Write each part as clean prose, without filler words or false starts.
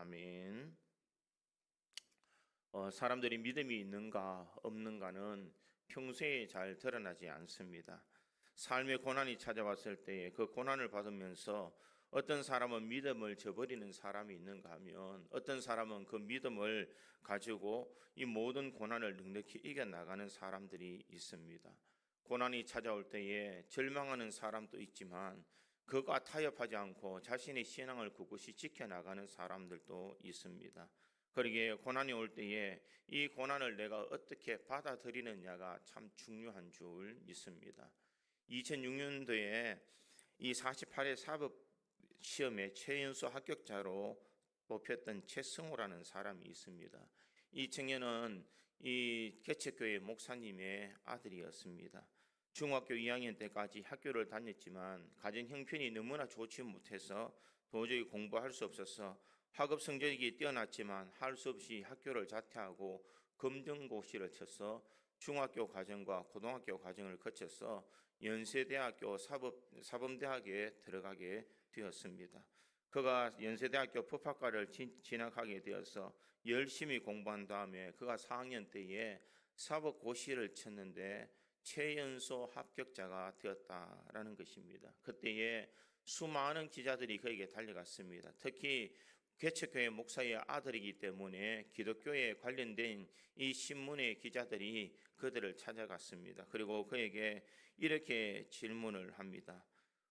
아멘. 사람들이 믿음이 있는가 없는가는 평소에 잘 드러나지 않습니다. 삶의 고난이 찾아왔을 때에 그 고난을 받으면서 어떤 사람은 믿음을 저버리는 사람이 있는가 하면 어떤 사람은 그 믿음을 가지고 이 모든 고난을 넉넉히 이겨나가는 사람들이 있습니다. 고난이 찾아올 때에 절망하는 사람도 있지만 그가 타협하지 않고 자신의 신앙을 굳건히 지켜나가는 사람들도 있습니다. 그러기에 고난이 올 때에 이 고난을 내가 어떻게 받아들이느냐가 참 중요한 줄 믿습니다. 2006년도에 이 48회 사법 시험에 최연소 합격자로 뽑혔던 최승호라는 사람이 있습니다. 이 청년은 이 개척교회 목사님의 아들이었습니다. 중학교 2학년 때까지 학교를 다녔지만 가정 형편이 너무나 좋지 못해서 도저히 공부할 수 없어서 학업 성적이 뛰어났지만 할 수 없이 학교를 자퇴하고 검정고시를 쳐서 중학교 과정과 고등학교 과정을 거쳐서 연세대학교 사범대학에 들어가게 되었습니다. 그가 연세대학교 법학과를 진학하게 되어서 열심히 공부한 다음에 그가 4학년 때에 사법고시를 쳤는데 최연소 합격자가 되었다라는 것입니다. 그때에 수많은 기자들이 그에게 달려갔습니다. 특히 개척교회 목사의 아들이기 때문에 기독교에 관련된 이 신문의 기자들이 그들을 찾아갔습니다. 그리고 그에게 이렇게 질문을 합니다.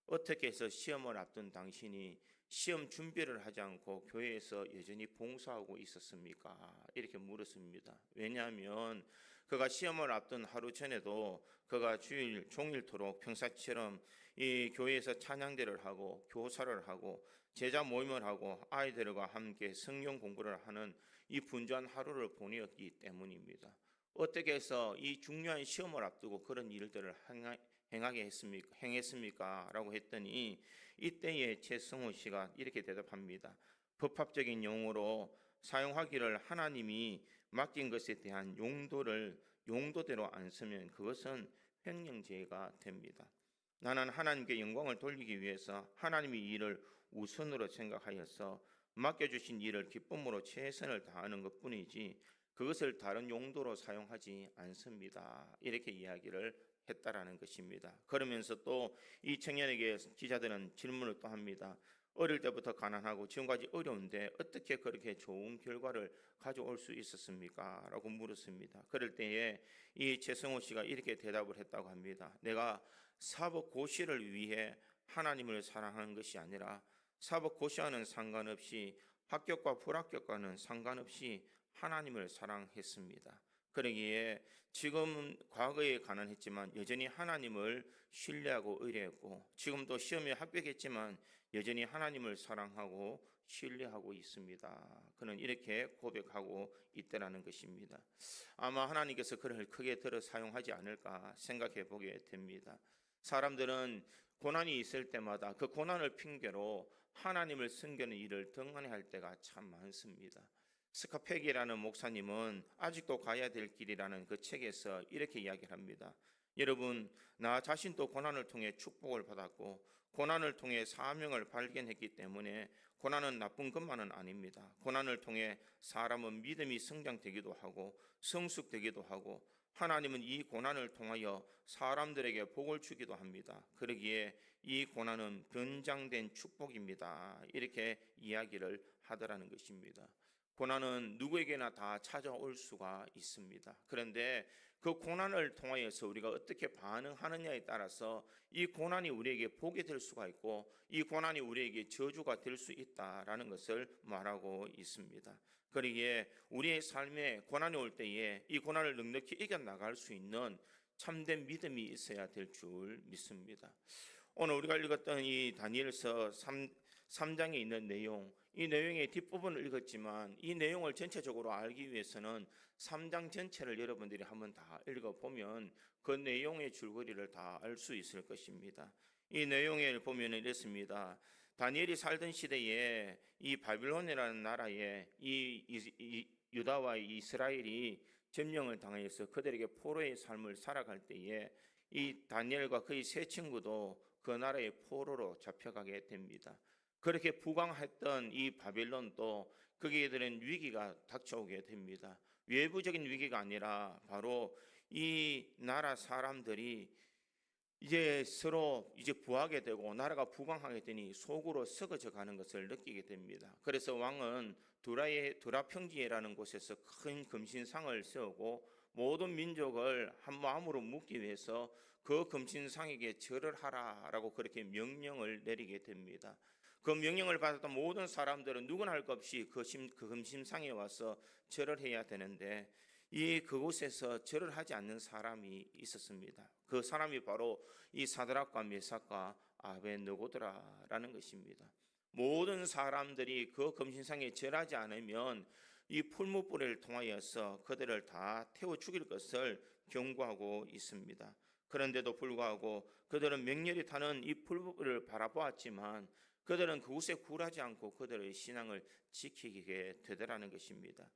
어떻게 해서 시험을 앞둔 당신이 시험 준비를 하지 않고 교회에서 여전히 봉사하고 있었습니까? 이렇게 물었습니다. 왜냐하면 그가 시험을 앞둔 하루 전에도 그가 주일 종일토록 평사처럼 이 교회에서 찬양대를 하고 교사를 하고 제자 모임을 하고 아이들과 함께 성경 공부를 하는 이 분주한 하루를 보내었기 때문입니다. 어떻게 해서 이 중요한 시험을 앞두고 그런 일들을 행했습니까? 라고 했더니 이때에 최승호 씨가 이렇게 대답합니다. 법학적인 용어로 사용하기를 하나님이 맡긴 것에 대한 용도대로 안 쓰면 그것은 횡령죄가 됩니다. 나는 하나님께 영광을 돌리기 위해서 하나님의 일을 우선으로 생각하여서 맡겨주신 일을 기쁨으로 최선을 다하는 것뿐이지 그것을 다른 용도로 사용하지 않습니다. 이렇게 이야기를 했다라는 것입니다. 그러면서 또 이 청년에게 기자들은 질문을 또 합니다. 어릴 때부터 가난하고 지금까지 어려운데 어떻게 그렇게 좋은 결과를 가져올 수 있었습니까? 라고 물었습니다. 그럴 때에 이 최승호 씨가 이렇게 대답을 했다고 합니다. 내가 사법고시를 위해 하나님을 사랑하는 것이 아니라 사법고시와는 상관없이 합격과 불합격과는 상관없이 하나님을 사랑했습니다. 그러기에 지금 과거에 가난했지만 여전히 하나님을 신뢰하고 의뢰했고 지금도 시험에 합격했지만 여전히 하나님을 사랑하고 신뢰하고 있습니다. 그는 이렇게 고백하고 있다는 것입니다. 아마 하나님께서 그를 크게 들어 사용하지 않을까 생각해 보게 됩니다. 사람들은 고난이 있을 때마다 그 고난을 핑계로 하나님을 섬기는 일을 등한할 때가 참 많습니다. 스카펙이라는 목사님은 아직도 가야 될 길이라는 그 책에서 이렇게 이야기를 합니다. 여러분, 나 자신도 고난을 통해 축복을 받았고 고난을 통해 사명을 발견했기 때문에 고난은 나쁜 것만은 아닙니다. 고난을 통해 사람은 믿음이 성장되기도 하고 성숙되기도 하고 하나님은 이 고난을 통하여 사람들에게 복을 주기도 합니다. 그러기에 이 고난은 변장된 축복입니다. 이렇게 이야기를 하더라는 것입니다. 고난은 누구에게나 다 찾아올 수가 있습니다. 그런데 그 고난을 통하여서 우리가 어떻게 반응하느냐에 따라서 이 고난이 우리에게 복이 될 수가 있고 이 고난이 우리에게 저주가 될 수 있다라는 것을 말하고 있습니다. 그러기에 우리의 삶에 고난이 올 때에 이 고난을 넉넉히 이겨나갈 수 있는 참된 믿음이 있어야 될 줄 믿습니다. 오늘 우리가 읽었던 이 다니엘서 3장에 있는 내용, 이 내용의 뒷부분을 읽었지만 이 내용을 전체적으로 알기 위해서는 3장 전체를 여러분들이 한번 다 읽어보면 그 내용의 줄거리를 다 알 수 있을 것입니다. 이 내용을 보면 이렇습니다. 다니엘이 살던 시대에 이 바빌론이라는 나라에 이 유다와 이스라엘이 점령을 당해서 그들에게 포로의 삶을 살아갈 때에 이 다니엘과 그의 세 친구도 그 나라의 포로로 잡혀가게 됩니다. 그렇게 부강했던 이 바벨론도 거기에 대한 위기가 닥쳐오게 됩니다. 외부적인 위기가 아니라 바로 이 나라 사람들이 이제 서로 이제 부하게 되고 나라가 부강하게 되니 속으로 썩어져 가는 것을 느끼게 됩니다. 그래서 왕은 두라 평지라는 곳에서 큰 금신상을 세우고 모든 민족을 한 마음으로 묶기 위해서 그 금신상에게 절을 하라라고 그렇게 명령을 내리게 됩니다. 그 명령을 받았던 모든 사람들은 누구나 할 것 없이 그 금신상에 와서 절을 해야 되는데 그곳에서 절을 하지 않는 사람이 있었습니다. 그 사람이 바로 이 사드락과 메삭과 아벳느고더라라는 것입니다. 모든 사람들이 그 금신상에 절하지 않으면 이 풀무불을 통하여서 그들을 다 태워 죽일 것을 경고하고 있습니다. 그런데도 불구하고 그들은 맹렬히 타는 이 풀무불을 바라보았지만 그들은 그곳에 굴하지 않고 그들의 신앙을 지키게 되더라는 것입니다.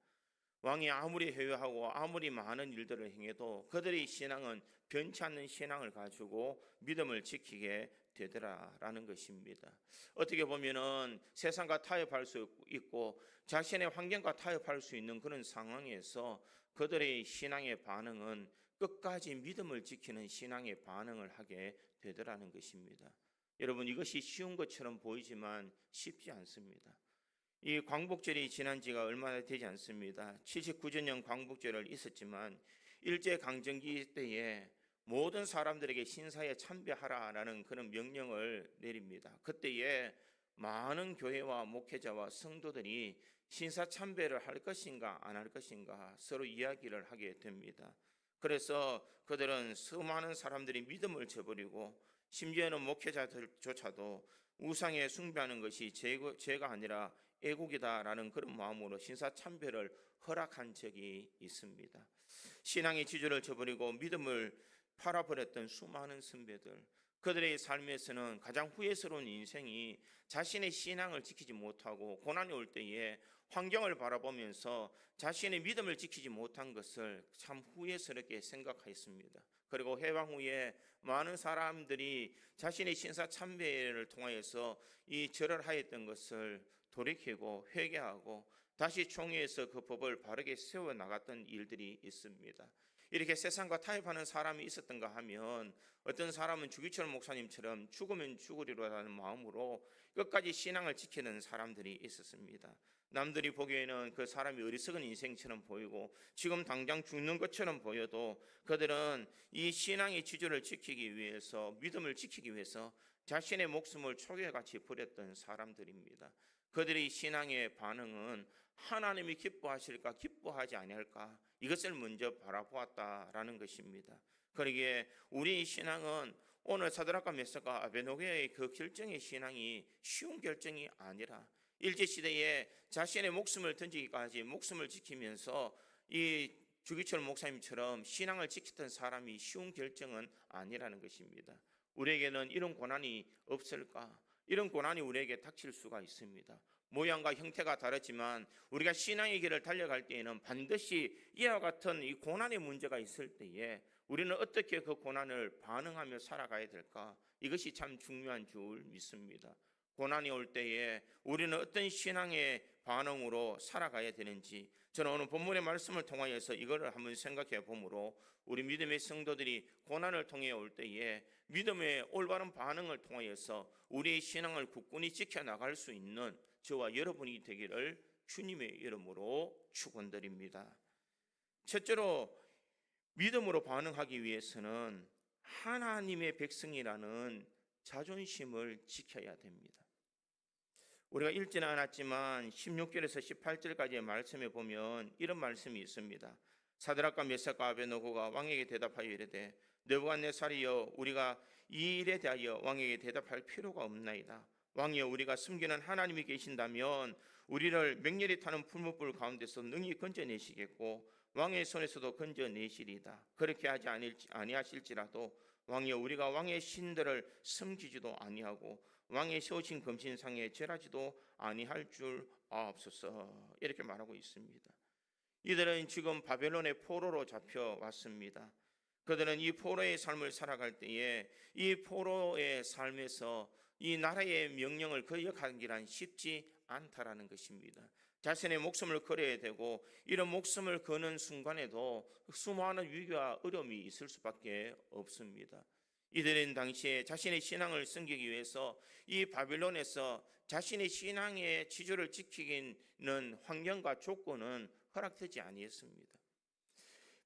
왕이 아무리 회유하고 아무리 많은 일들을 행해도 그들의 신앙은 변치 않는 신앙을 가지고 믿음을 지키게 되더라라는 것입니다. 어떻게 보면은 세상과 타협할 수 있고 자신의 환경과 타협할 수 있는 그런 상황에서 그들의 신앙의 반응은 끝까지 믿음을 지키는 신앙의 반응을 하게 되더라는 것입니다. 여러분, 이것이 쉬운 것처럼 보이지만 쉽지 않습니다. 이 광복절이 지난 지가 얼마 되지 않습니다. 79주년 광복절을 있었지만 일제강점기 때에 모든 사람들에게 신사에 참배하라라는 그런 명령을 내립니다. 그때에 많은 교회와 목회자와 성도들이 신사 참배를 할 것인가 안 할 것인가 서로 이야기를 하게 됩니다. 그래서 그들은 수많은 사람들이 믿음을 저버리고 심지어는 목회자들조차도 우상에 숭배하는 것이 죄가 아니라 애국이다라는 그런 마음으로 신사 참배를 허락한 적이 있습니다. 신앙의 지주를 저버리고 믿음을 팔아버렸던 수많은 선배들, 그들의 삶에서는 가장 후회스러운 인생이 자신의 신앙을 지키지 못하고 고난이 올 때에 환경을 바라보면서 자신의 믿음을 지키지 못한 것을 참 후회스럽게 생각했습니다. 그리고 해방 후에 많은 사람들이 자신의 신사 참배를 통하여서 이 절을 하였던 것을 돌이키고 회개하고 다시 총회에서 그 법을 바르게 세워 나갔던 일들이 있습니다. 이렇게 세상과 타협하는 사람이 있었던가 하면 어떤 사람은 주기철 목사님처럼 죽으면 죽으리라는 마음으로 끝까지 신앙을 지키는 사람들이 있었습니다. 남들이 보기에는 그 사람이 어리석은 인생처럼 보이고 지금 당장 죽는 것처럼 보여도 그들은 이 신앙의 지주를 지키기 위해서, 믿음을 지키기 위해서 자신의 목숨을 초계같이 버렸던 사람들입니다. 그들의 신앙의 반응은 하나님이 기뻐하실까 기뻐하지 아니할까 이것을 먼저 바라보았다라는 것입니다. 그러기에 우리의 신앙은 오늘 사드락과 메삭과 아벳느고의 그 결정의 신앙이 쉬운 결정이 아니라 일제시대에 자신의 목숨을 던지기까지 목숨을 지키면서 이 주기철 목사님처럼 신앙을 지켰던 사람이 쉬운 결정은 아니라는 것입니다. 우리에게는 이런 고난이 없을까? 이런 고난이 우리에게 닥칠 수가 있습니다. 모양과 형태가 다르지만 우리가 신앙의 길을 달려갈 때에는 반드시 이와 같은 이 고난의 문제가 있을 때에 우리는 어떻게 그 고난을 반응하며 살아가야 될까? 이것이 참 중요한 줄 믿습니다. 고난이 올 때에 우리는 어떤 신앙의 반응으로 살아가야 되는지 저는 오늘 본문의 말씀을 통하여서 이거를 한번 생각해 보므로 우리 믿음의 성도들이 고난을 통해 올 때에 믿음의 올바른 반응을 통하여서 우리의 신앙을 굳건히 지켜나갈 수 있는 저와 여러분이 되기를 주님의 이름으로 축원드립니다. 첫째로 믿음으로 반응하기 위해서는 하나님의 백성이라는 자존심을 지켜야 됩니다. 우리가 읽지는 않았지만 16절에서 18절까지의 말씀에 보면 이런 말씀이 있습니다. 사드락과 메삭과 아벳느고가 왕에게 대답하여 이르되 느부갓네살이여 우리가 이 일에 대하여 왕에게 대답할 필요가 없나이다. 왕이여 우리가 숨기는 하나님이 계신다면 우리를 맹렬히 타는 풀무불 가운데서 능히 건져내시겠고 왕의 손에서도 건져내시리이다. 그렇게 하지 아니하실지라도 왕이여 우리가 왕의 신들을 섬기지도 아니하고 왕의 세우신 금신상에 절하지도 아니할 줄 아옵소서. 이렇게 말하고 있습니다. 이들은 지금 바벨론의 포로로 잡혀왔습니다. 그들은 이 포로의 삶을 살아갈 때에 이 포로의 삶에서 이 나라의 명령을 거역하기란 쉽지 않다라는 것입니다. 자신의 목숨을 걸어야 되고 이런 목숨을 거는 순간에도 수많은 위기와 어려움이 있을 수밖에 없습니다. 이들은 당시에 자신의 신앙을 숨기기 위해서 이 바빌론에서 자신의 신앙의 지조를 지키는 환경과 조건은 허락되지 아니했습니다.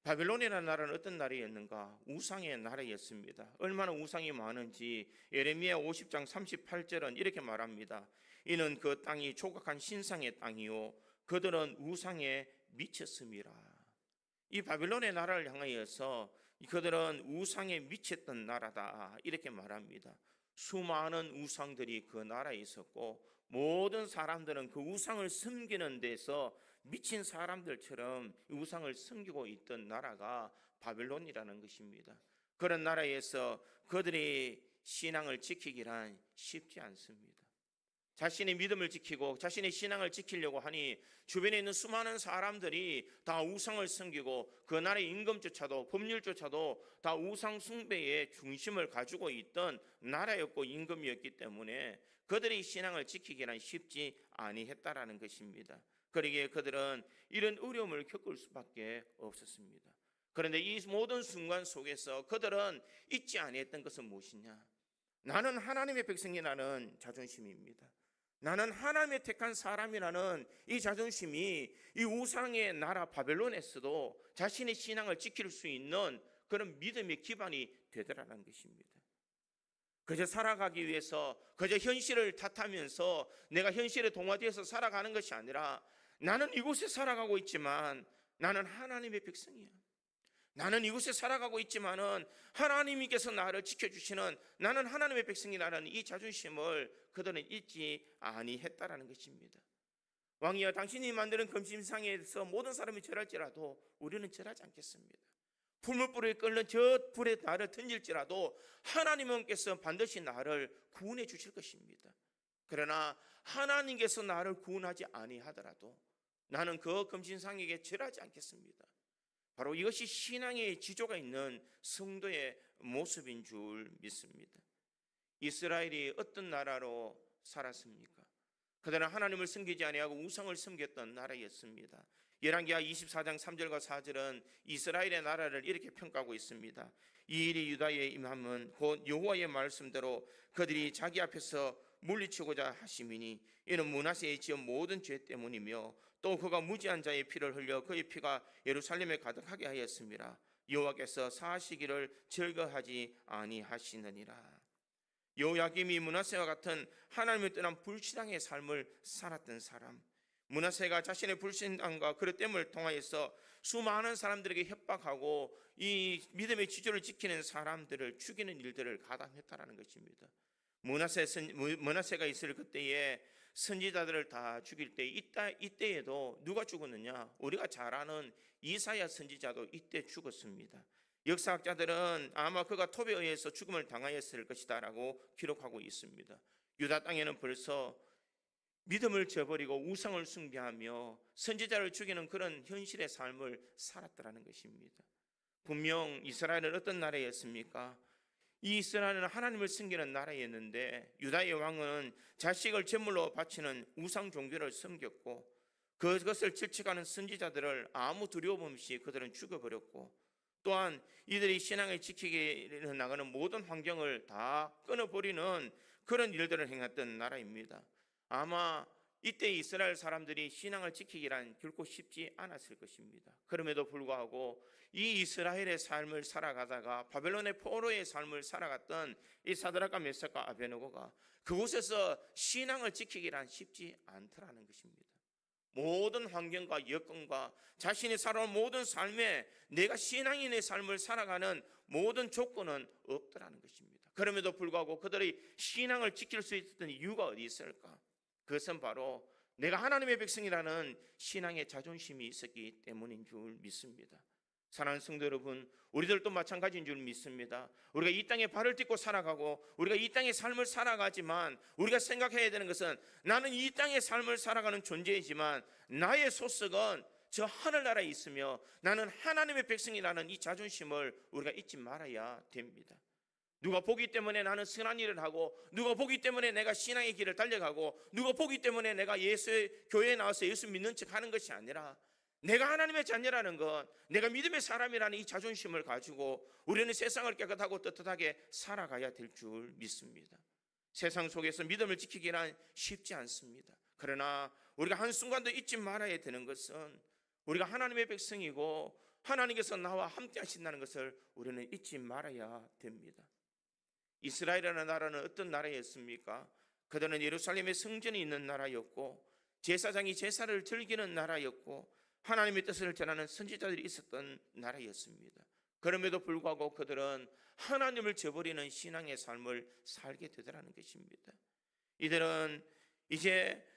바빌론이라는 나라는 어떤 나라였는가? 우상의 나라였습니다. 얼마나 우상이 많은지 예레미야 50장 38절은 이렇게 말합니다. 이는 그 땅이 조각한 신상의 땅이요 그들은 우상에 미쳤음이라. 이 바빌론의 나라를 향하여서 그들은 우상에 미쳤던 나라다 이렇게 말합니다. 수많은 우상들이 그 나라에 있었고 모든 사람들은 그 우상을 섬기는 데서 미친 사람들처럼 우상을 섬기고 있던 나라가 바빌론이라는 것입니다. 그런 나라에서 그들의 신앙을 지키기란 쉽지 않습니다. 자신의 믿음을 지키고 자신의 신앙을 지키려고 하니 주변에 있는 수많은 사람들이 다 우상을 섬기고 그 나라의 임금조차도 법률조차도 다 우상 숭배의 중심을 가지고 있던 나라였고 임금이었기 때문에 그들의 신앙을 지키기란 쉽지 아니했다라는 것입니다. 그러기에 그들은 이런 어려움을 겪을 수밖에 없었습니다. 그런데 이 모든 순간 속에서 그들은 잊지 아니했던 것은 무엇이냐? 나는 하나님의 백성이라는 자존심입니다. 나는 하나님의 택한 사람이라는 이 자존심이 이 우상의 나라 바벨론에서도 자신의 신앙을 지킬 수 있는 그런 믿음의 기반이 되더라는 것입니다. 그저 살아가기 위해서 그저 현실을 탓하면서 내가 현실에 동화되어서 살아가는 것이 아니라 나는 이곳에 살아가고 있지만 나는 하나님의 백성이야. 나는 이곳에 살아가고 있지만은 하나님께서 나를 지켜주시는 나는 하나님의 백성이라는 이 자존심을 그들은 잊지 아니했다라는 것입니다. 왕이여 당신이 만드는 금심상에서 모든 사람이 절할지라도 우리는 절하지 않겠습니다. 풀무불에 끓는 저 불에 나를 던질지라도 하나님께서 반드시 나를 구원해 주실 것입니다. 그러나 하나님께서 나를 구원하지 아니하더라도 나는 그 금신상에게 절하지 않겠습니다. 바로 이것이 신앙의 지조가 있는 성도의 모습인 줄 믿습니다. 이스라엘이 어떤 나라로 살았습니까? 그들은 하나님을 섬기지 아니하고 우상을 섬겼던 나라였습니다. 열왕기하 24장 3절과 4절은 이스라엘의 나라를 이렇게 평가하고 있습니다. 이 일이 유다에 임함은 곧 여호와의 말씀대로 그들이 자기 앞에서 물리치고자 하심이니 이는 므낫세의 지은 모든 죄 때문이며 또 그가 무지한 자의 피를 흘려 그의 피가 예루살렘에 가득하게 하였습니다. 여호와께서 사하시기를 즐거하지 아니하시느니라. 요야김이 므낫세와 같은 하나님을 떠난 불신앙의 삶을 살았던 사람, 므낫세가 자신의 불신앙과 그릇됨을 통하여서 수많은 사람들에게 협박하고 이 믿음의 지조를 지키는 사람들을 죽이는 일들을 가담했다라는 것입니다. 므낫세가 있을 그때에 선지자들을 다 죽일 때 이때에도 누가 죽었느냐? 우리가 잘 아는 이사야 선지자도 이때 죽었습니다. 역사학자들은 아마 그가 톱에 의해서 죽음을 당하였을 것이다라고 기록하고 있습니다. 유다 땅에는 벌써 믿음을 저버리고 우상을 숭배하며 선지자를 죽이는 그런 현실의 삶을 살았더라는 것입니다. 분명 이스라엘은 어떤 나라였습니까? 이 이스라엘은 하나님을 섬기는 나라였는데 유다의 왕은 자식을 제물로 바치는 우상 종교를 섬겼고 그것을 질책하는 선지자들을 아무 두려움 없이 그들은 죽여버렸고 또한 이들이 신앙을 지키게 나가는 모든 환경을 다 끊어버리는 그런 일들을 행했던 나라입니다. 아마 이때 이스라엘 사람들이 신앙을 지키기란 결코 쉽지 않았을 것입니다. 그럼에도 불구하고 이 이스라엘의 삶을 살아가다가 바벨론의 포로의 삶을 살아갔던 이 사드락과 메삭과 아베느고가 그곳에서 신앙을 지키기란 쉽지 않더라는 것입니다. 모든 환경과 여건과 자신이 살아온 모든 삶에 내가 신앙인의 삶을 살아가는 모든 조건은 없더라는 것입니다. 그럼에도 불구하고 그들의 신앙을 지킬 수 있었던 이유가 어디 있을까? 그것은 바로 내가 하나님의 백성이라는 신앙의 자존심이 있었기 때문인 줄 믿습니다. 사랑하는 성도 여러분, 우리들도 마찬가지인 줄 믿습니다. 우리가 이 땅에 발을 딛고 살아가고 우리가 이 땅의 삶을 살아가지만 우리가 생각해야 되는 것은 나는 이 땅의 삶을 살아가는 존재이지만 나의 소속은 저 하늘나라에 있으며 나는 하나님의 백성이라는 이 자존심을 우리가 잊지 말아야 됩니다. 누가 보기 때문에 나는 선한 일을 하고, 누가 보기 때문에 내가 신앙의 길을 달려가고, 누가 보기 때문에 내가 예수의 교회에 나와서 예수 믿는 척 하는 것이 아니라, 내가 하나님의 자녀라는 것, 내가 믿음의 사람이라는 이 자존심을 가지고 우리는 세상을 깨끗하고 떳떳하게 살아가야 될 줄 믿습니다. 세상 속에서 믿음을 지키기란 쉽지 않습니다. 그러나 우리가 한순간도 잊지 말아야 되는 것은, 우리가 하나님의 백성이고 하나님께서 나와 함께 하신다는 것을 우리는 잊지 말아야 됩니다. 이스라엘이라는 나라는 어떤 나라였습니까? 그들은 예루살렘에 성전이 있는 나라였고, 제사장이 제사를 즐기는 나라였고, 하나님의 뜻을 전하는 선지자들이 있었던 나라였습니다. 그럼에도 불구하고 그들은 하나님을 저버리는 신앙의 삶을 살게 되더라는 것입니다. 이들은 이제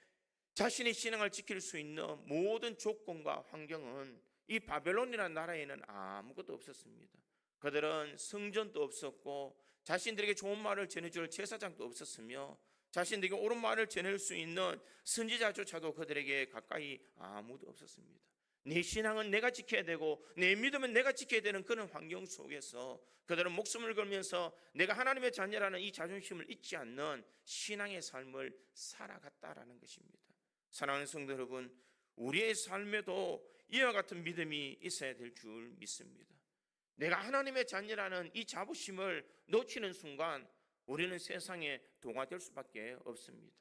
자신의 신앙을 지킬 수 있는 모든 조건과 환경은 이 바벨론이라는 나라에는 아무것도 없었습니다. 그들은 성전도 없었고, 자신들에게 좋은 말을 전해줄 제사장도 없었으며, 자신들에게 옳은 말을 전할 수 있는 선지자조차도 그들에게 가까이 아무도 없었습니다. 내 신앙은 내가 지켜야 되고, 내 믿음은 내가 지켜야 되는 그런 환경 속에서 그들은 목숨을 걸면서 내가 하나님의 자녀라는 이 자존심을 잊지 않는 신앙의 삶을 살아갔다라는 것입니다. 사랑하는 성도 여러분, 우리의 삶에도 이와 같은 믿음이 있어야 될 줄 믿습니다. 내가 하나님의 자녀라는 이 자부심을 놓치는 순간 우리는 세상에 동화될 수밖에 없습니다.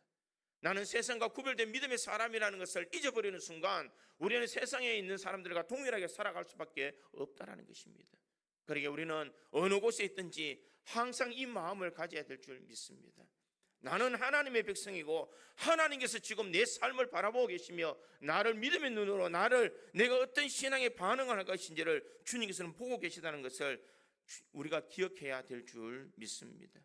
나는 세상과 구별된 믿음의 사람이라는 것을 잊어버리는 순간 우리는 세상에 있는 사람들과 동일하게 살아갈 수밖에 없다는 것입니다. 그러기에 우리는 어느 곳에 있든지 항상 이 마음을 가져야 될 줄 믿습니다. 나는 하나님의 백성이고 하나님께서 지금 내 삶을 바라보고 계시며 나를 믿음의 눈으로 내가 어떤 신앙에 반응할 것인지를 주님께서는 보고 계시다는 것을 우리가 기억해야 될 줄 믿습니다.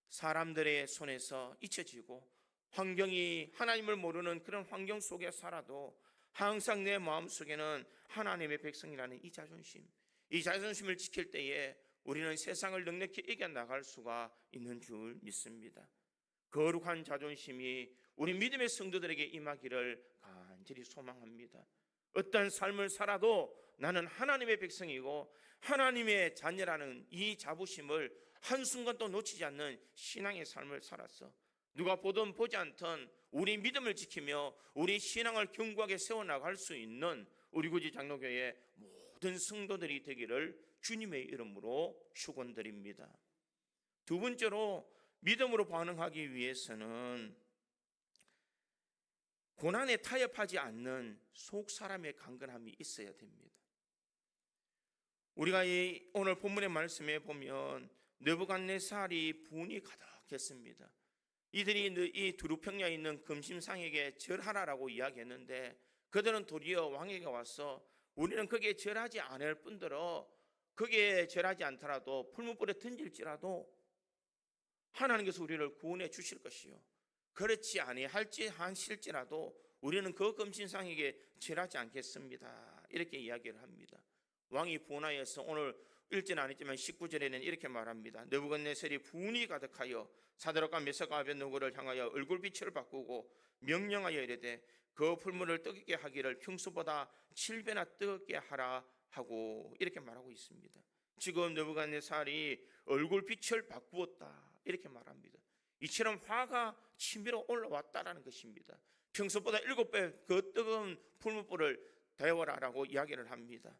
사람들의 손에서 잊혀지고 환경이 하나님을 모르는 그런 환경 속에 살아도 항상 내 마음속에는 하나님의 백성이라는 이 자존심을 지킬 때에 우리는 세상을 넉넉히 이겨나갈 수가 있는 줄 믿습니다. 거룩한 자존심이 우리 믿음의 성도들에게 임하기를 간절히 소망합니다. 어떤 삶을 살아도 나는 하나님의 백성이고 하나님의 자녀라는 이 자부심을 한순간도 놓치지 않는 신앙의 삶을 살아서 누가 보든 보지 않던 우리 믿음을 지키며 우리 신앙을 견고하게 세워나갈 수 있는 우리 구지 장로교회 모든 성도들이 되기를 주님의 이름으로 축원드립니다. 두 번째로 믿음으로 반응하기 위해서는 고난에 타협하지 않는 속 사람의 강건함이 있어야 됩니다. 우리가 오늘 본문의 말씀에 보면 느부갓네살이 분이 가득했습니다. 이들이 이 두루평야에 있는 금심상에게 절하라라고 이야기했는데 그들은 도리어 왕에게 와서 우리는 거기에 절하지 않을 뿐더러 거기에 절하지 않더라도 풀무불에 던질지라도 하나님께서 우리를 구원해 주실 것이요 그렇지 아니할지라도 우리는 그 금신상에게 절하지 않겠습니다. 이렇게 이야기를 합니다. 왕이 분하여서 오늘 읽지는 않았지만 19절에는 이렇게 말합니다. 느부갓네살이 분이 가득하여 사드락과 메삭과 아벳느고를 향하여 얼굴빛을 바꾸고 명령하여 이르되 그 풀물을 뜨겁게 하기를 평소보다 7배나 뜨겁게 하라 하고 이렇게 말하고 있습니다. 지금 느부갓네살이 얼굴빛을 바꾸었다 이렇게 말합니다. 이처럼 화가 치밀어 올라왔다라는 것입니다. 평소보다 7배 그 뜨거운 풀무불을 데워라라고 이야기를 합니다.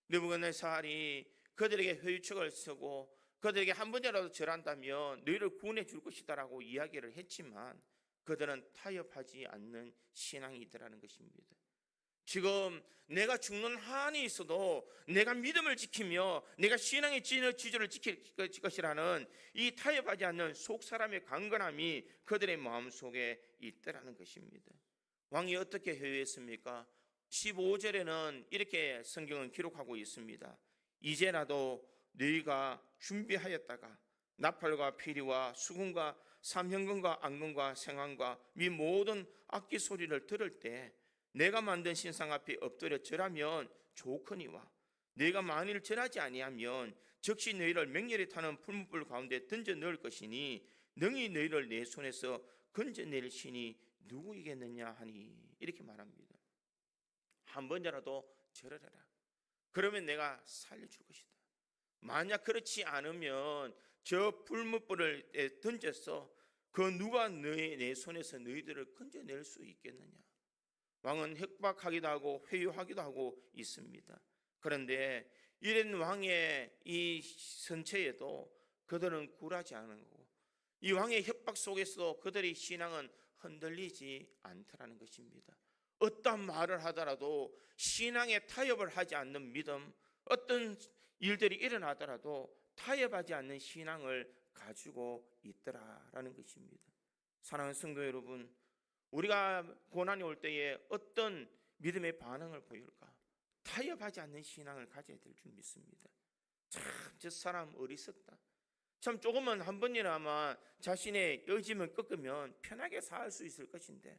느부갓네살이 그들에게 회유책을 쓰고 그들에게 한 번이라도 절한다면 너희를 구원해 줄 것이다라고 이야기를 했지만 그들은 타협하지 않는 신앙이더라는 것입니다. 지금 내가 죽는 한이 있어도 내가 믿음을 지키며 내가 신앙의 지조를 지킬 것이라는 이 타협하지 않는 속 사람의 강건함이 그들의 마음속에 있더라는 것입니다. 왕이 어떻게 회유했습니까? 15절에는 이렇게 성경은 기록하고 있습니다. 이제라도 너희가 준비하였다가 나팔과 피리와 수금과 삼형금과 안금과 생황과 미 모든 악기 소리를 들을 때 내가 만든 신상 앞에 엎드려 절하면 좋거니와 너희가 만일 절하지 아니하면 즉시 너희를 맹렬히 타는 풀무불 가운데 던져 넣을 것이니 능히 너희를 내 손에서 건져낼 신이 누구이겠느냐 하니 이렇게 말합니다. 한 번이라도 절을 해라. 그러면 내가 살려줄 것이다. 만약 그렇지 않으면 저 풀무불을 던져서 그 누가 내 손에서 너희들을 건져낼 수 있겠느냐. 왕은 협박하기도 하고 회유하기도 하고 있습니다. 그런데 이런 왕의 이 선처에도 그들은 굴하지 않은 거고, 이 왕의 협박 속에서도 그들의 신앙은 흔들리지 않더라는 것입니다. 어떤 말을 하더라도 신앙에 타협을 하지 않는 믿음, 어떤 일들이 일어나더라도 타협하지 않는 신앙을 가지고 있더라라는 것입니다. 사랑하는 성도 여러분, 우리가 고난이 올 때에 어떤 믿음의 반응을 보일까? 타협하지 않는 신앙을 가져야 될 줄 믿습니다. 참, 저 사람 어리석다. 참, 조금은 한 번이나마 자신의 의지만 꺾으면 편하게 살 수 있을 것인데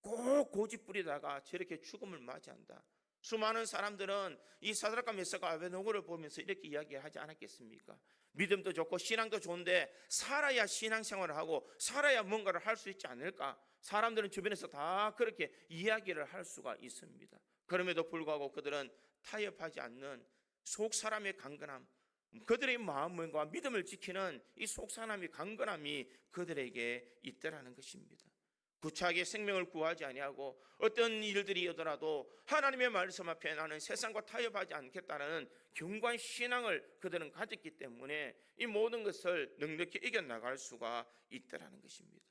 꼭 고집 부리다가 저렇게 죽음을 맞이한다. 수많은 사람들은 이 사드락과 메삭과 아베노고를 보면서 이렇게 이야기하지 않았겠습니까? 믿음도 좋고 신앙도 좋은데 살아야 신앙생활을 하고 살아야 뭔가를 할 수 있지 않을까? 사람들은 주변에서 다 그렇게 이야기를 할 수가 있습니다. 그럼에도 불구하고 그들은 타협하지 않는 속 사람의 강건함, 그들의 마음과 믿음을 지키는 이 속 사람의 강건함이 그들에게 있더라는 것입니다. 구차하게 생명을 구하지 아니하고 어떤 일들이 오더라도 하나님의 말씀 앞에 나는 세상과 타협하지 않겠다는 견고한 신앙을 그들은 가졌기 때문에 이 모든 것을 넉넉히 이겨나갈 수가 있더라는 것입니다.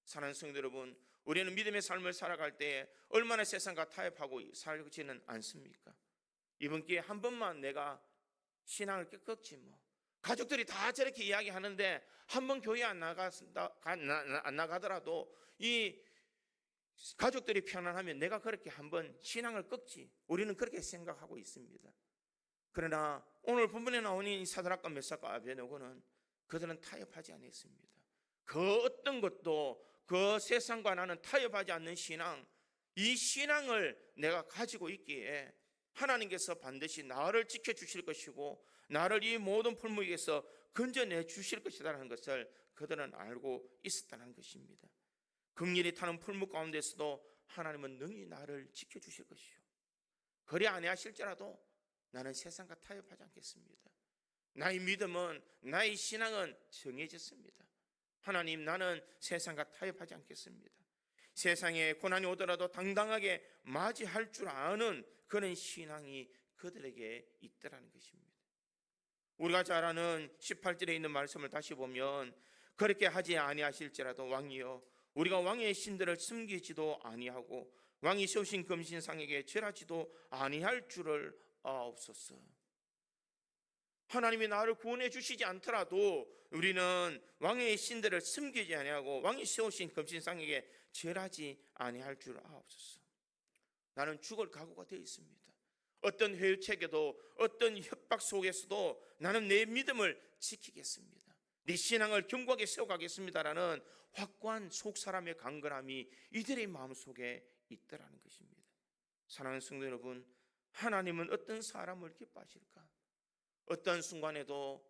사랑하는 성도 여러분, 우리는 믿음의 삶을 살아갈 때 얼마나 세상과 타협하고 살지는 않습니까? 이번 기회에 한 번만 내가 신앙을 꺾지 뭐. 가족들이 다 저렇게 이야기하는데 한 번 교회 안 나가더라도 이 가족들이 편안하면 내가 그렇게 한번 신앙을 꺾지. 우리는 그렇게 생각하고 있습니다. 그러나 오늘 본문에 나오는 이 사드락과 메삭과 아베노고는 그들은 타협하지 않았습니다. 그 어떤 것도 그 세상과 나는 타협하지 않는 신앙, 이 신앙을 내가 가지고 있기에 하나님께서 반드시 나를 지켜주실 것이고 나를 이 모든 풀무에서 건져내 주실 것이라는 것을 그들은 알고 있었다는 것입니다. 긍휼이 타는 풀무 가운데서도 하나님은 능히 나를 지켜주실 것이요, 그리 아니하실지라도 나는 세상과 타협하지 않겠습니다. 나의 믿음은, 나의 신앙은 정해졌습니다. 하나님, 나는 세상과 타협하지 않겠습니다. 세상에 고난이 오더라도 당당하게 맞이할 줄 아는 그런 신앙이 그들에게 있더라는 것입니다. 우리가 잘 아는 18절에 있는 말씀을 다시 보면 그렇게 하지 아니하실지라도 왕이여 우리가 왕의 신들을 숨기지도 아니하고 왕이 세우신 금신상에게 절하지도 아니할 줄을 아옵소서. 하나님이 나를 구원해 주시지 않더라도 우리는 왕의 신들을 숨기지 아니하고 왕이 세우신 금신상에게 절하지 아니할 줄 아옵소서. 나는 죽을 각오가 되어 있습니다. 어떤 회유책에도 어떤 협박 속에서도 나는 내 믿음을 지키겠습니다. 내 신앙을 견고하게 세워가겠습니다라는 확고한 속 사람의 강건함이 이들의 마음속에 있더라는 것입니다. 사랑하는 성도 여러분, 하나님은 어떤 사람을 기뻐하실까? 어떤 순간에도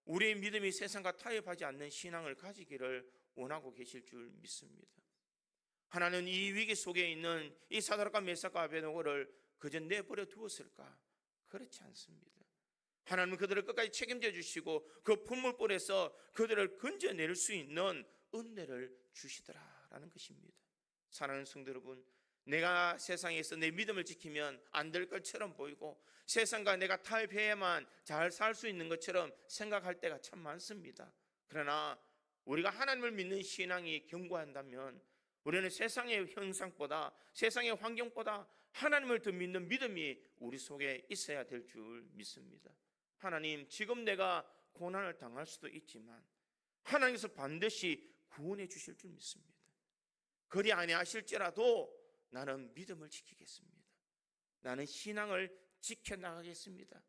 우리의 믿음이 세상과 타협하지 않는 신앙을 가지기를 원하고 계실 줄 믿습니다. 하나는 이 위기 속에 있는 이 사드락과 메삭과 아베노고를 그저 내버려 두었을까? 그렇지 않습니다. 하나님은 그들을 끝까지 책임져 주시고 그 풀물불에서 그들을 건져낼 수 있는 은혜를 주시더라라는 것입니다. 사랑하는 성도 여러분, 내가 세상에서 내 믿음을 지키면 안 될 것처럼 보이고 세상과 내가 타협해야만 잘 살 수 있는 것처럼 생각할 때가 참 많습니다. 그러나 우리가 하나님을 믿는 신앙이 견고한다면 우리는 세상의 현상보다, 세상의 환경보다 하나님을 더 믿는 믿음이 우리 속에 있어야 될 줄 믿습니다. 하나님, 지금 내가 고난을 당할 수도 있지만 하나님께서 반드시 구원해 주실 줄 믿습니다. 그리 아니하실지라도 나는 믿음을 지키겠습니다. 나는 신앙을 지켜나가겠습니다.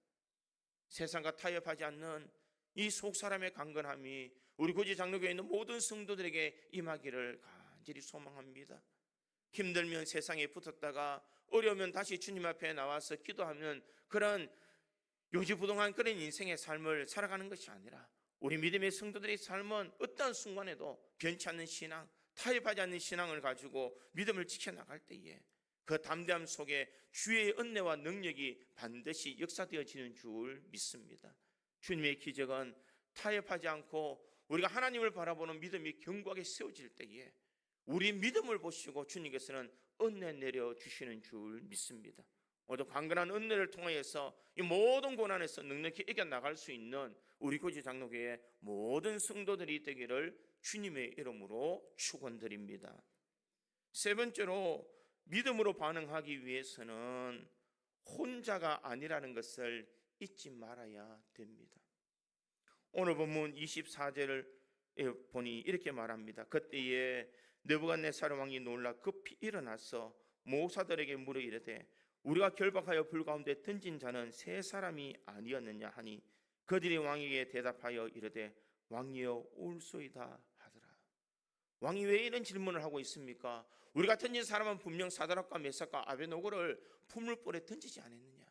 세상과 타협하지 않는 이 속사람의 강건함이 우리 고지 장로교에 있는 모든 성도들에게 임하기를 간절히 소망합니다. 힘들면 세상에 붙었다가 어려우면 다시 주님 앞에 나와서 기도하면 그런 요지부동한 그런 인생의 삶을 살아가는 것이 아니라 우리 믿음의 성도들의 삶은 어떤 순간에도 변치 않는 신앙, 타협하지 않는 신앙을 가지고 믿음을 지켜나갈 때에 그 담대함 속에 주의 은혜와 능력이 반드시 역사되어지는 줄 믿습니다. 주님의 기적은 타협하지 않고 우리가 하나님을 바라보는 믿음이 견고하게 세워질 때에 우리 믿음을 보시고 주님께서는 은혜 내려주시는 줄 믿습니다. 오늘 강건한 은혜를 통하여서 이 모든 고난에서 넉넉히 이겨나갈 수 있는 우리 고지 장로교회 모든 성도들이 되기를 주님의 이름으로 축원드립니다. 세 번째로 믿음으로 반응하기 위해서는 혼자가 아니라는 것을 잊지 말아야 됩니다. 오늘 본문 24절을 보니 이렇게 말합니다. 그때에 느부갓네살 왕이 놀라 급히 일어나서 모사들에게 물어 이르되 우리가 결박하여 불 가운데 던진 자는 세 사람이 아니었느냐 하니 그들이 왕에게 대답하여 이르되 왕이여 올소이다 하더라. 왕이 왜 이런 질문을 하고 있습니까? 우리가 던진 사람은 분명 사드락과 메삭과 아베노고를 풀물불에 던지지 않았느냐?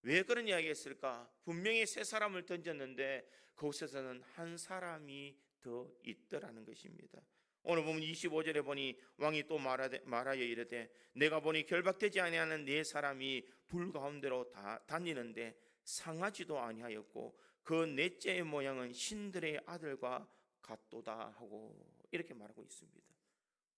왜 그런 이야기 했을까? 분명히 세 사람을 던졌는데 그곳에서는 한 사람이 더 있더라는 것입니다. 오늘 보면 25절에 보니 왕이 또 말하여 이르되 내가 보니 결박되지 아니하는 네 사람이 불 가운데로 다 다니는데 상하지도 아니하였고 그 넷째의 모양은 신들의 아들과 같도다 하고 이렇게 말하고 있습니다.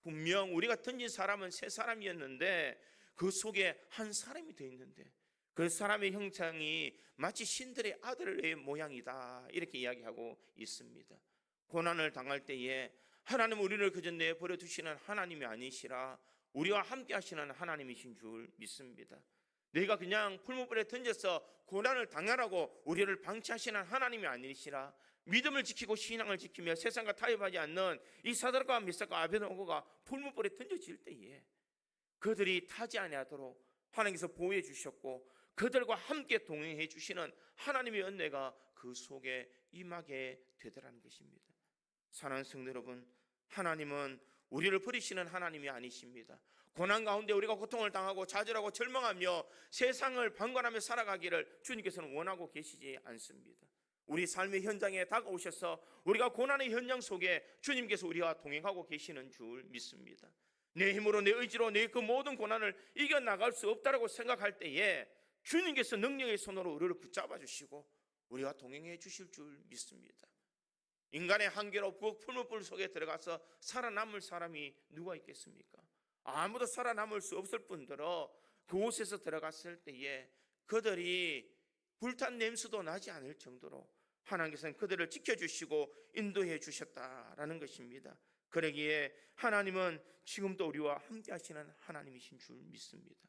분명 우리가 던진 사람은 세 사람이었는데 그 속에 한 사람이 더 있는데 그 사람의 형상이 마치 신들의 아들의 모양이다 이렇게 이야기하고 있습니다. 고난을 당할 때에 하나님 우리를 그저 내버려 두시는 하나님이 아니시라 우리와 함께 하시는 하나님이신 줄 믿습니다. 너희가 그냥 풀무불에 던져서 고난을 당하라고 우리를 방치하시는 하나님이 아니시라 믿음을 지키고 신앙을 지키며 세상과 타협하지 않는 이 사드락과 메삭과 아베노고가 풀무불에 던져질 때에 그들이 타지 아니하도록 하나님께서 보호해 주셨고 그들과 함께 동행해 주시는 하나님의 은혜가 그 속에 임하게 되더라는 것입니다. 사랑하는 성도 여러분, 하나님은 우리를 버리시는 하나님이 아니십니다. 고난 가운데 우리가 고통을 당하고 좌절하고 절망하며 세상을 방관하며 살아가기를 주님께서는 원하고 계시지 않습니다. 우리 삶의 현장에 다가오셔서 우리가 고난의 현장 속에 주님께서 우리와 동행하고 계시는 줄 믿습니다. 내 힘으로 내 의지로 내 그 모든 고난을 이겨나갈 수 없다고 생각할 때에 주님께서 능력의 손으로 우리를 붙잡아 주시고 우리와 동행해 주실 줄 믿습니다. 인간의 한계로 그 풀무불 속에 들어가서 살아남을 사람이 누가 있겠습니까? 아무도 살아남을 수 없을 뿐더러 그곳에서 들어갔을 때에 그들이 불탄 냄새도 나지 않을 정도로 하나님께서는 그들을 지켜주시고 인도해 주셨다라는 것입니다. 그러기에 하나님은 지금도 우리와 함께 하시는 하나님이신 줄 믿습니다.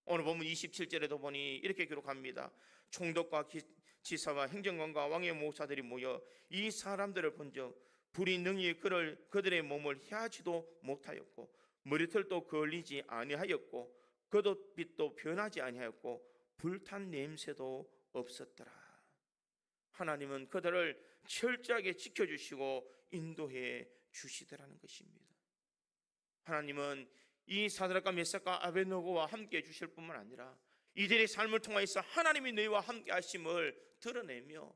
오늘 보면 27절에도 보니 이렇게 기록합니다. 총독과 지사와 행정관과 왕의 모사들이 모여 이 사람들을 본즉 불이 능히 그들의 몸을 해하지도 못하였고 머리털도 걸리지 아니하였고 겉옷빛도 변하지 아니하였고 불탄 냄새도 없었더라. 하나님은 그들을 철저하게 지켜주시고 인도해 주시더라는 것입니다. 하나님은 이 사드락과 메삭과 아베노고와 함께 해주실 뿐만 아니라 이들의 삶을 통하여서 하나님이 너희와 함께 하심을 드러내며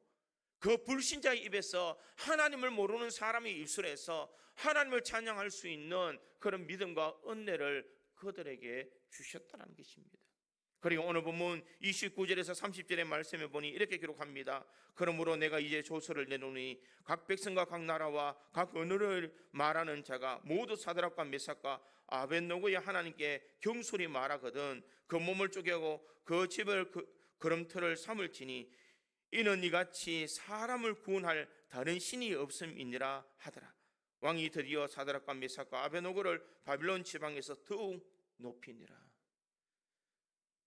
그 불신자의 입에서 하나님을 모르는 사람의 입술에서 하나님을 찬양할 수 있는 그런 믿음과 은혜를 그들에게 주셨다는 것입니다. 그리고 오늘 본문 29절에서 30절의 말씀에 보니 이렇게 기록합니다. 그러므로 내가 이제 조서를 내놓으니 각 백성과 각 나라와 각 언어를 말하는 자가 모두 사드락과 메삭과 아벳노고의 하나님께 경솔히 말하거든 그 몸을 쪼개고 그 집을 그름틀을 삼을지니 이는 이같이 사람을 구원할 다른 신이 없음이니라 하더라. 왕이 드디어 사드락과 메삭과 아벳노고를 바빌론 지방에서 더욱 높이니라.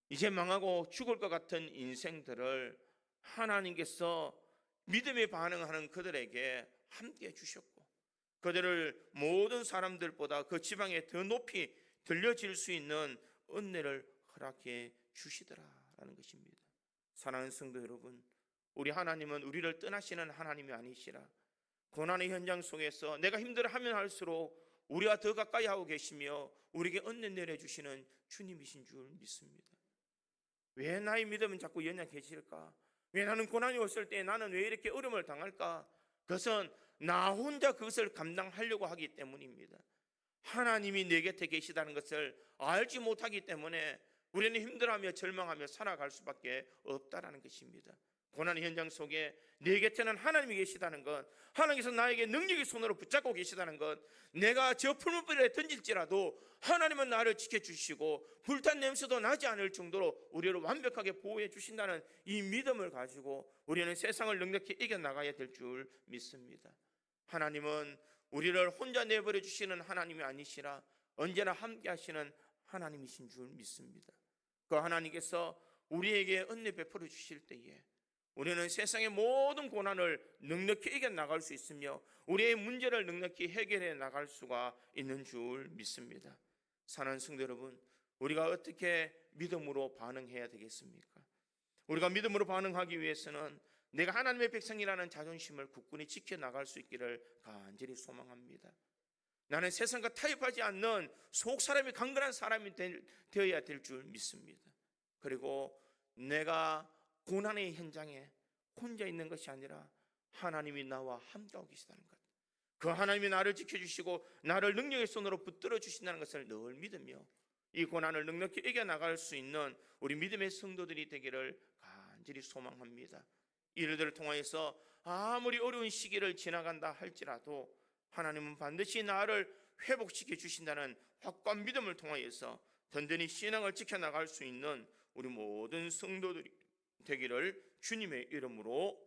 이제 망하고 죽을 것 같은 인생들을 하나님께서 믿음에 반응하는 그들에게 함께 주셨고 그들을 모든 사람들보다 그 지방에 더 높이 들려질 수 있는 은혜를 허락해 주시더라라는 것입니다. 사랑하는 성도 여러분, 우리 하나님은 우리를 떠나시는 하나님이 아니시라 고난의 현장 속에서 내가 힘들어하면 할수록 우리와 더 가까이 하고 계시며 우리에게 은혜 내려주시는 주님이신 줄 믿습니다. 왜 나의 믿음은 자꾸 연약해질까? 왜 나는 고난이 왔을 때 나는 왜 이렇게 어려움을 당할까? 그것은 나 혼자 그것을 감당하려고 하기 때문입니다. 하나님이 내 곁에 계시다는 것을 알지 못하기 때문에 우리는 힘들어하며 절망하며 살아갈 수밖에 없다라는 것입니다. 고난의 현장 속에 내 곁에는 하나님이 계시다는 것, 하나님께서 나에게 능력의 손으로 붙잡고 계시다는 것, 내가 저 풀무불에 던질지라도 하나님은 나를 지켜주시고 불탄 냄새도 나지 않을 정도로 우리를 완벽하게 보호해 주신다는 이 믿음을 가지고 우리는 세상을 넉넉히 이겨나가야 될 줄 믿습니다. 하나님은 우리를 혼자 내버려 주시는 하나님이 아니시라 언제나 함께 하시는 하나님이신 줄 믿습니다. 그 하나님께서 우리에게 은혜 베풀어 주실 때에 우리는 세상의 모든 고난을 넉넉히 이겨나갈 수 있으며 우리의 문제를 넉넉히 해결해 나갈 수가 있는 줄 믿습니다. 사랑하는 성도 여러분, 우리가 어떻게 믿음으로 반응해야 되겠습니까? 우리가 믿음으로 반응하기 위해서는 내가 하나님의 백성이라는 자존심을 굳건히 지켜나갈 수 있기를 간절히 소망합니다. 나는 세상과 타협하지 않는 속사람이 강건한 사람이 되어야 될 줄 믿습니다. 그리고 내가 고난의 현장에 혼자 있는 것이 아니라 하나님이 나와 함께하고 계시다는 것, 그 하나님이 나를 지켜주시고 나를 능력의 손으로 붙들어 주신다는 것을 늘 믿으며 이 고난을 넉넉히 이겨나갈 수 있는 우리 믿음의 성도들이 되기를 간절히 소망합니다. 이들을 통하여서 아무리 어려운 시기를 지나간다 할지라도 하나님은 반드시 나를 회복시켜 주신다는 확고한 믿음을 통하여서 든든히 신앙을 지켜나갈 수 있는 우리 모든 성도들이 되기를 주님의 이름으로